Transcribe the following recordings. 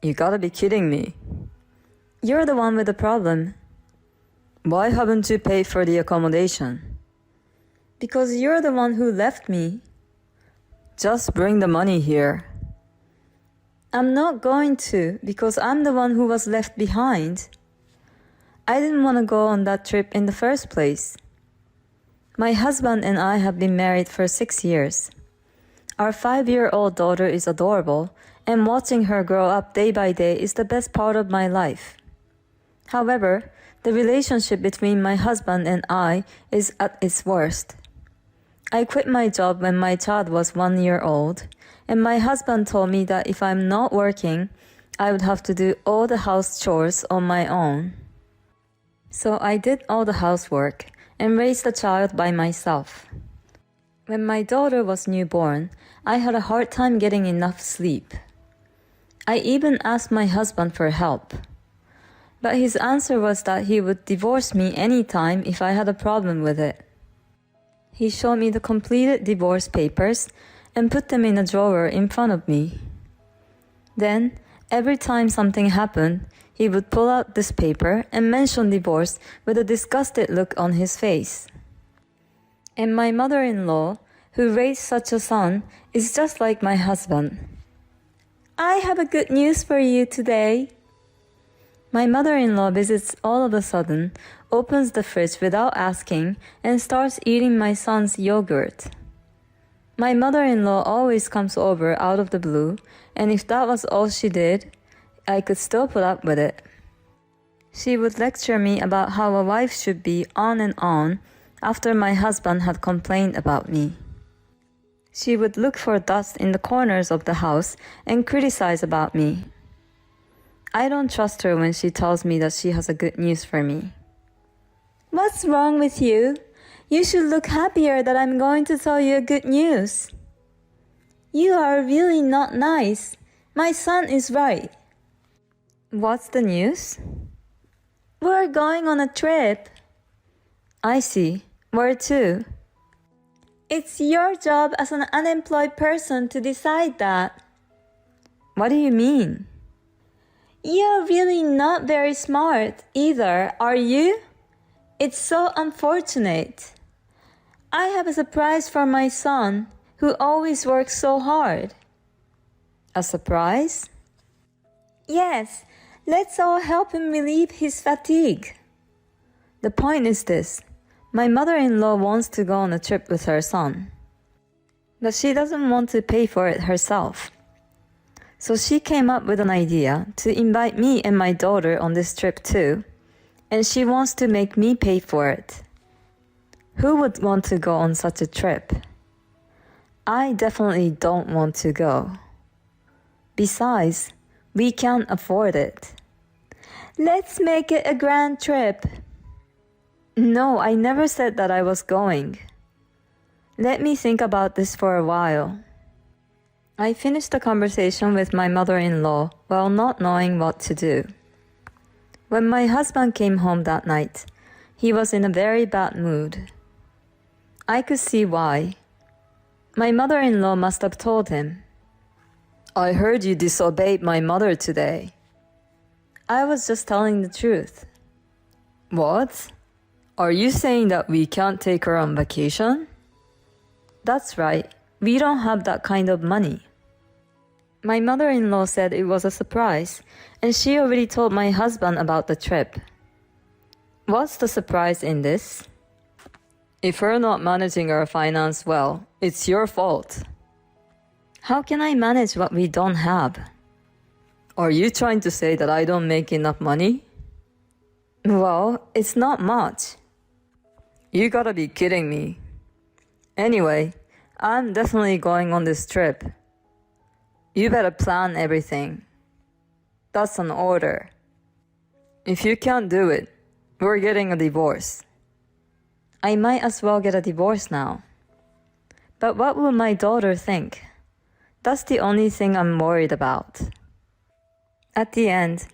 You gotta be kidding me. You're the one with the problem. Why haven't you paid for the accommodation? Because you're the one who left me. Just bring the money here. I'm not going to, because I'm the one who was left behind. I didn't want to go on that trip in the first place. My husband and I have been married for 6 years. Our 5-year-old daughter is adorable, and watching her grow up day by day is the best part of my life. However, the relationship between my husband and I is at its worst. I quit my job when my child was 1 year old, and my husband told me that if I'm not working, I would have to do all the house chores on my own. So I did all the housework and raised the child by myself. When my daughter was newborn, I had a hard time getting enough sleep. I even asked my husband for help. But his answer was that he would divorce me anytime if I had a problem with it. He showed me the completed divorce papers and put them in a drawer in front of me. Then, every time something happened, he would pull out this paper and mention divorce with a disgusted look on his face. And my mother-in-law, who raised such a son, is just like my husband. I have a good news for you today. My mother-in-law visits all of a sudden, opens the fridge without asking, and starts eating my son's yogurt. My mother-in-law always comes over out of the blue, and if that was all she did, I could still put up with it. She would lecture me about how a wife should be on and on after my husband had complained about me. She would look for dust in the corners of the house and criticize about me. I don't trust her when she tells me that she has a good news for me. What's wrong with you? You should look happier that I'm going to tell you good news. You are really not nice. My son is right. What's the news? We're going on a trip. I see. Where to? It's your job as an unemployed person to decide that. What do you mean? You're really not very smart either, are you? It's so unfortunate. I have a surprise for my son, who always works so hard. A surprise? Yes, let's all help him relieve his fatigue. The point is this. My mother-in-law wants to go on a trip with her son, but she doesn't want to pay for it herself. So she came up with an idea to invite me and my daughter on this trip too, and she wants to make me pay for it. Who would want to go on such a trip? I definitely don't want to go. Besides, we can't afford it. Let's make it a grand trip. No, I never said that I was going. Let me think about this for a while. I finished the conversation with my mother-in-law while not knowing what to do. When my husband came home that night, he was in a very bad mood. I could see why. My mother-in-law must have told him. I heard you disobeyed my mother today. I was just telling the truth. What? Are you saying that we can't take her on vacation? That's right. We don't have that kind of money. My mother-in-law said it was a surprise, and she already told my husband about the trip. What's the surprise in this? If we're not managing our finance well, it's your fault. How can I manage what we don't have? Are you trying to say that I don't make enough money? Well, it's not much. You gotta be kidding me. Anyway, I'm definitely going on this trip. You better plan everything. That's an order. If you can't do it, we're getting a divorce. I might as well get a divorce now. But what will my daughter think? That's the only thing I'm worried about. At the end,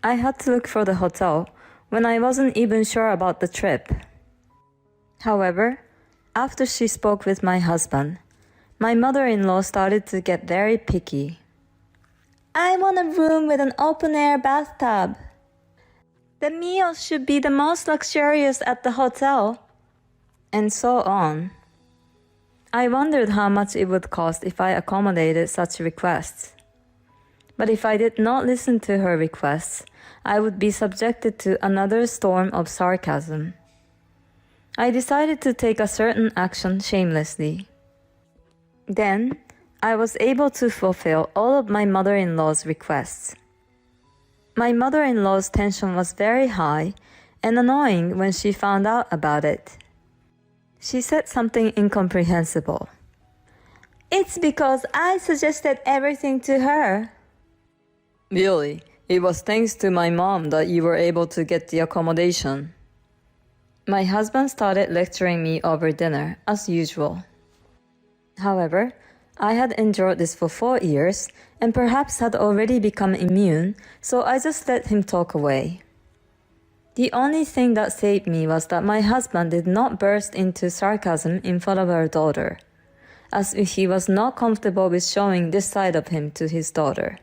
I had to look for the hotel when I wasn't even sure about the trip. However, after she spoke with my husband, my mother-in-law started to get very picky. I want a room with an open-air bathtub. The meals should be the most luxurious at the hotel. And so on. I wondered how much it would cost if I accommodated such requests. But if I did not listen to her requests, I would be subjected to another storm of sarcasm. I decided to take a certain action shamelessly. Then, I was able to fulfill all of my mother-in-law's requests. My mother-in-law's tension was very high and annoying when she found out about it. She said something incomprehensible. It's because I suggested everything to her. Really, it was thanks to my mom that you were able to get the accommodation. My husband started lecturing me over dinner, as usual. However, I had endured this for 4 years and perhaps had already become immune, so I just let him talk away. The only thing that saved me was that my husband did not burst into sarcasm in front of our daughter, as if he was not comfortable with showing this side of him to his daughter.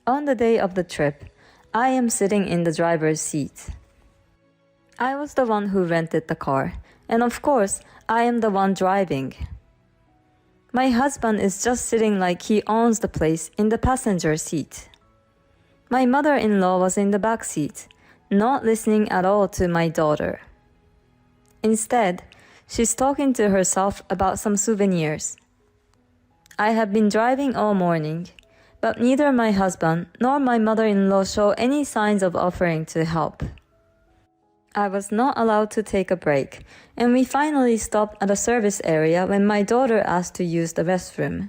On the day of the trip, I am sitting in the driver's seat. I was the one who rented the car, and of course, I am the one driving. My husband is just sitting like he owns the place in the passenger seat. My mother-in-law was in the back seat, not listening at all to my daughter. Instead, she's talking to herself about some souvenirs. I have been driving all morning, but neither my husband nor my mother-in-law show any signs of offering to help. I was not allowed to take a break, and we finally stopped at a service area when my daughter asked to use the restroom.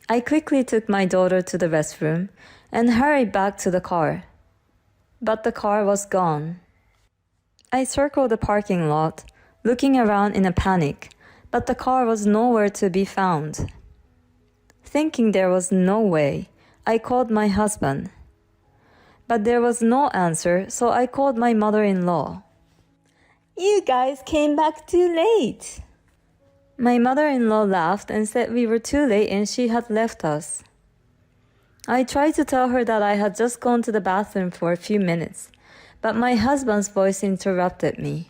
I quickly took my daughter to the restroom and hurried back to the car. But the car was gone. I circled the parking lot, looking around in a panic, but the car was nowhere to be found. Thinking there was no way, I called my husband. But there was no answer, so I called my mother-in-law. You guys came back too late. My mother-in-law laughed and said we were too late and she had left us. I tried to tell her that I had just gone to the bathroom for a few minutes, but my husband's voice interrupted me.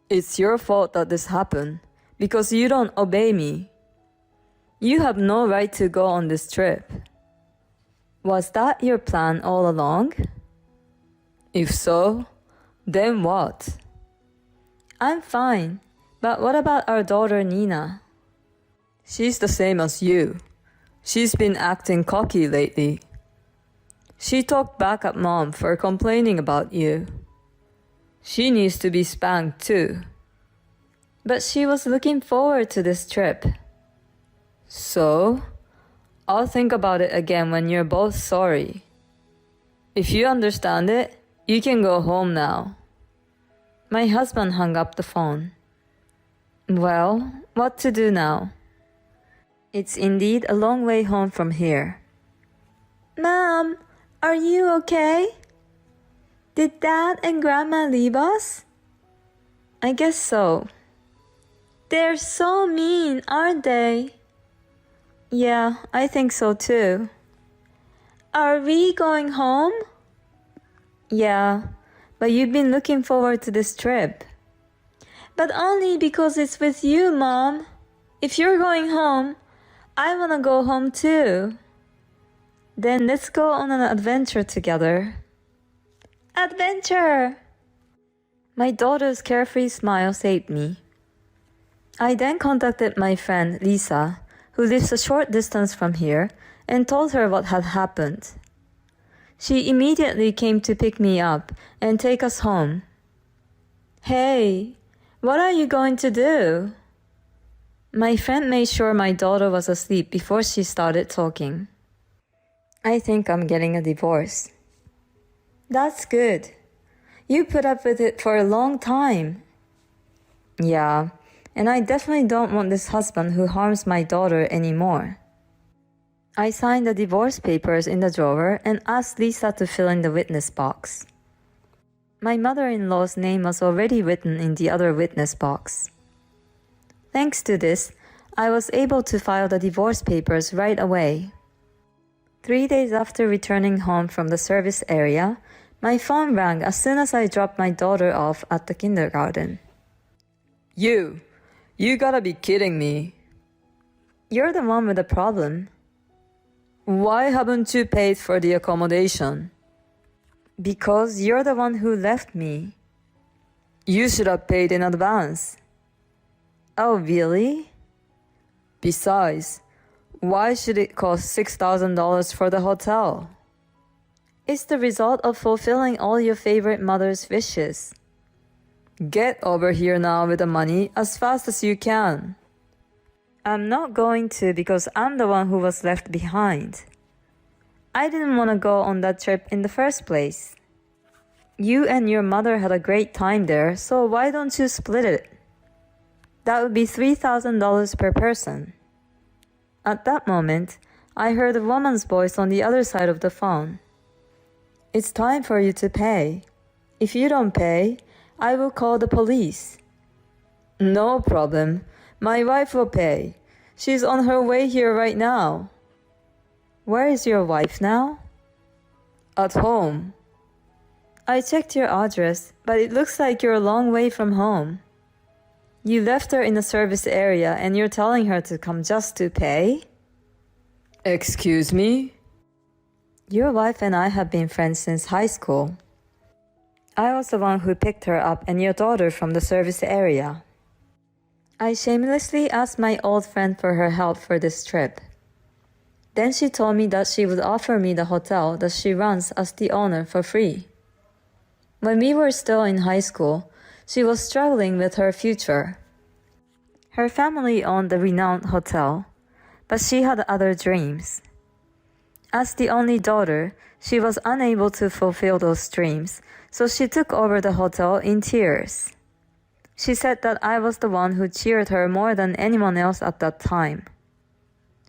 It's your fault that this happened, because you don't obey me. You have no right to go on this trip. Was that your plan all along? If so, then what? I'm fine, but what about our daughter Nina? She's the same as you. She's been acting cocky lately. She talked back at Mom for complaining about you. She needs to be spanked too. But she was looking forward to this trip. So, I'll think about it again when you're both sorry. If you understand it, you can go home now. My husband hung up the phone. Well, what to do now? It's indeed a long way home from here. Mom, are you okay? Did Dad and Grandma leave us? I guess so. They're so mean, aren't they? Yeah, I think so too. Are we going home? Yeah, but you've been looking forward to this trip. But only because it's with you, Mom. If you're going home, I want to go home too. Then let's go on an adventure together. Adventure! My daughter's carefree smile saved me. I then contacted my friend Lisa, who lives a short distance from here, and told her what had happened. She immediately came to pick me up and take us home. Hey, what are you going to do? My friend made sure my daughter was asleep before she started talking. I think I'm getting a divorce. That's good. You put up with it for a long time. Yeah, and I definitely don't want this husband who harms my daughter anymore. I signed the divorce papers in the drawer and asked Lisa to fill in the witness box. My mother-in-law's name was already written in the other witness box. Thanks to this, I was able to file the divorce papers right away. 3 days after returning home from the service area, my phone rang as soon as I dropped my daughter off at the kindergarten. You gotta be kidding me. You're the one with the problem. Why haven't you paid for the accommodation? Because you're the one who left me. You should have paid in advance. Oh, really? Besides, why should it cost $6,000 for the hotel? It's the result of fulfilling all your favorite mother's wishes. Get over here now with the money as fast as you can. I'm not going to because I'm the one who was left behind. I didn't want to go on that trip in the first place. You and your mother had a great time there, so why don't you split it? That would be $3,000 per person. At that moment, I heard a woman's voice on the other side of the phone. It's time for you to pay. If you don't pay, I will call the police. No problem. My wife will pay. She's on her way here right now. Where is your wife now? At home. I checked your address, but it looks like you're a long way from home. You left her in the service area and you're telling her to come just to pay? Excuse me? Your wife and I have been friends since high school. I was the one who picked her up and your daughter from the service area. I shamelessly asked my old friend for her help for this trip. Then she told me that she would offer me the hotel that she runs as the owner for free. When we were still in high school, she was struggling with her future. Her family owned the renowned hotel, but she had other dreams. As the only daughter, she was unable to fulfill those dreams, so she took over the hotel in tears. She said that I was the one who cheered her more than anyone else at that time.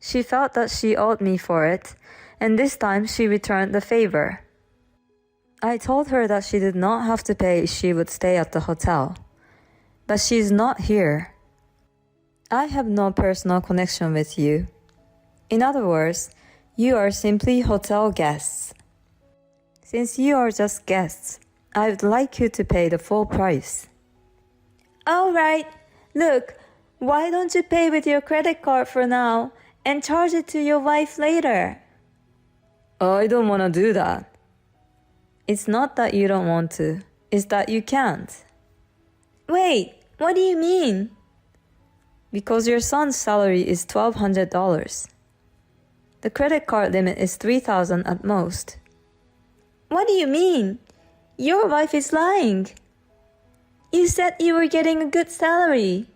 She felt that she owed me for it, and this time she returned the favor. I told her that she did not have to pay if she would stay at the hotel. But she's not here. I have no personal connection with you. In other words, you are simply hotel guests. Since you are just guests, I would like you to pay the full price. All right. Look, why don't you pay with your credit card for now and charge it to your wife later? I don't want to do that. It's not that you don't want to, it's that you can't. Wait, what do you mean? Because your son's salary is $1,200. The credit card limit is $3,000 at most. What do you mean? Your wife is lying. You said you were getting a good salary.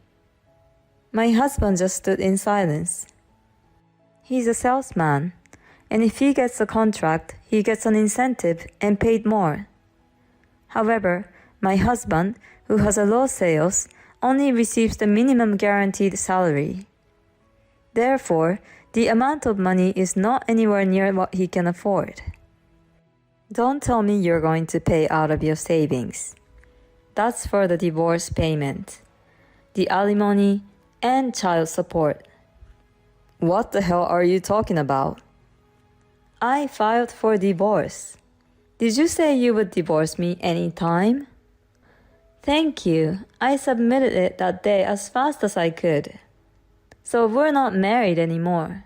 My husband just stood in silence. He's a salesman, and if he gets a contract, he gets an incentive and paid more. However, my husband, who has a low sales, only receives the minimum guaranteed salary. Therefore, the amount of money is not anywhere near what he can afford. Don't tell me you're going to pay out of your savings. That's for the divorce payment, the alimony, and child support. What the hell are you talking about? I filed for divorce. Did you say you would divorce me anytime? Thank you. I submitted it that day as fast as I could. So we're not married anymore.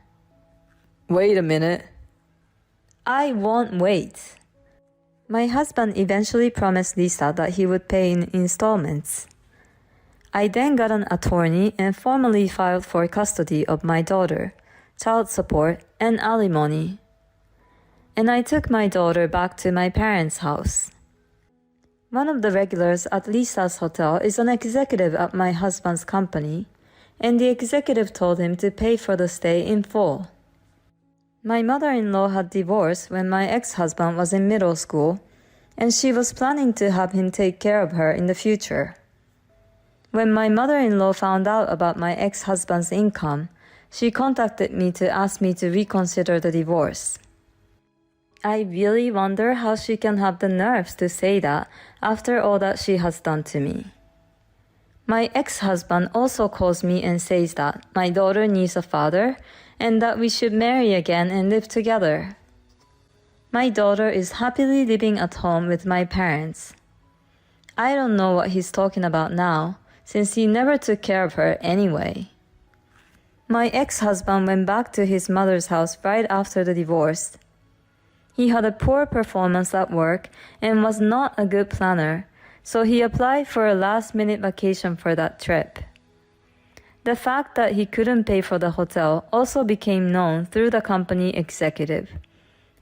Wait a minute. I won't wait. My husband eventually promised Lisa that he would pay in installments. I then got an attorney and formally filed for custody of my daughter, child support, and alimony. And I took my daughter back to my parents' house. One of the regulars at Lisa's hotel is an executive at my husband's company, and the executive told him to pay for the stay in full. My mother-in-law had divorced when my ex-husband was in middle school, and she was planning to have him take care of her in the future. When my mother-in-law found out about my ex-husband's income, she contacted me to ask me to reconsider the divorce. I really wonder how she can have the nerves to say that after all that she has done to me. My ex-husband also calls me and says that my daughter needs a father and that we should marry again and live together. My daughter is happily living at home with my parents. I don't know what he's talking about now, since he never took care of her anyway. My ex-husband went back to his mother's house right after the divorce. He had a poor performance at work and was not a good planner, so he applied for a last-minute vacation for that trip. The fact that he couldn't pay for the hotel also became known through the company executive,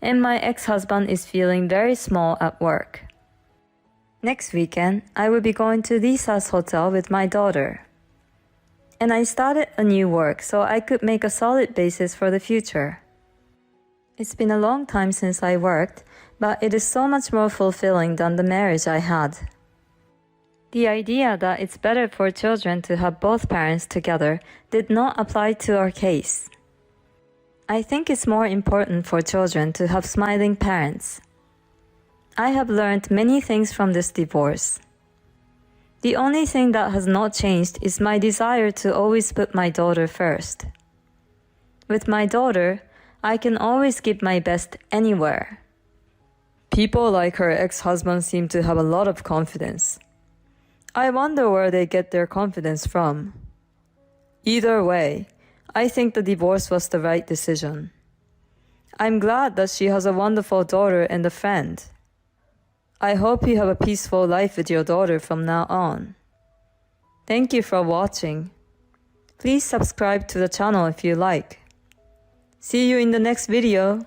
and my ex-husband is feeling very small at work. Next weekend, I will be going to Lisa's hotel with my daughter. And I started a new work so I could make a solid basis for the future. It's been a long time since I worked, but it is so much more fulfilling than the marriage I had. The idea that it's better for children to have both parents together did not apply to our case. I think it's more important for children to have smiling parents. I have learned many things from this divorce. The only thing that has not changed is my desire to always put my daughter first. With my daughter, I can always give my best anywhere. People like her ex-husband seem to have a lot of confidence. I wonder where they get their confidence from. Either way, I think the divorce was the right decision. I'm glad that she has a wonderful daughter and a friend. I hope you have a peaceful life with your daughter from now on. Thank you for watching. Please subscribe to the channel if you like. See you in the next video.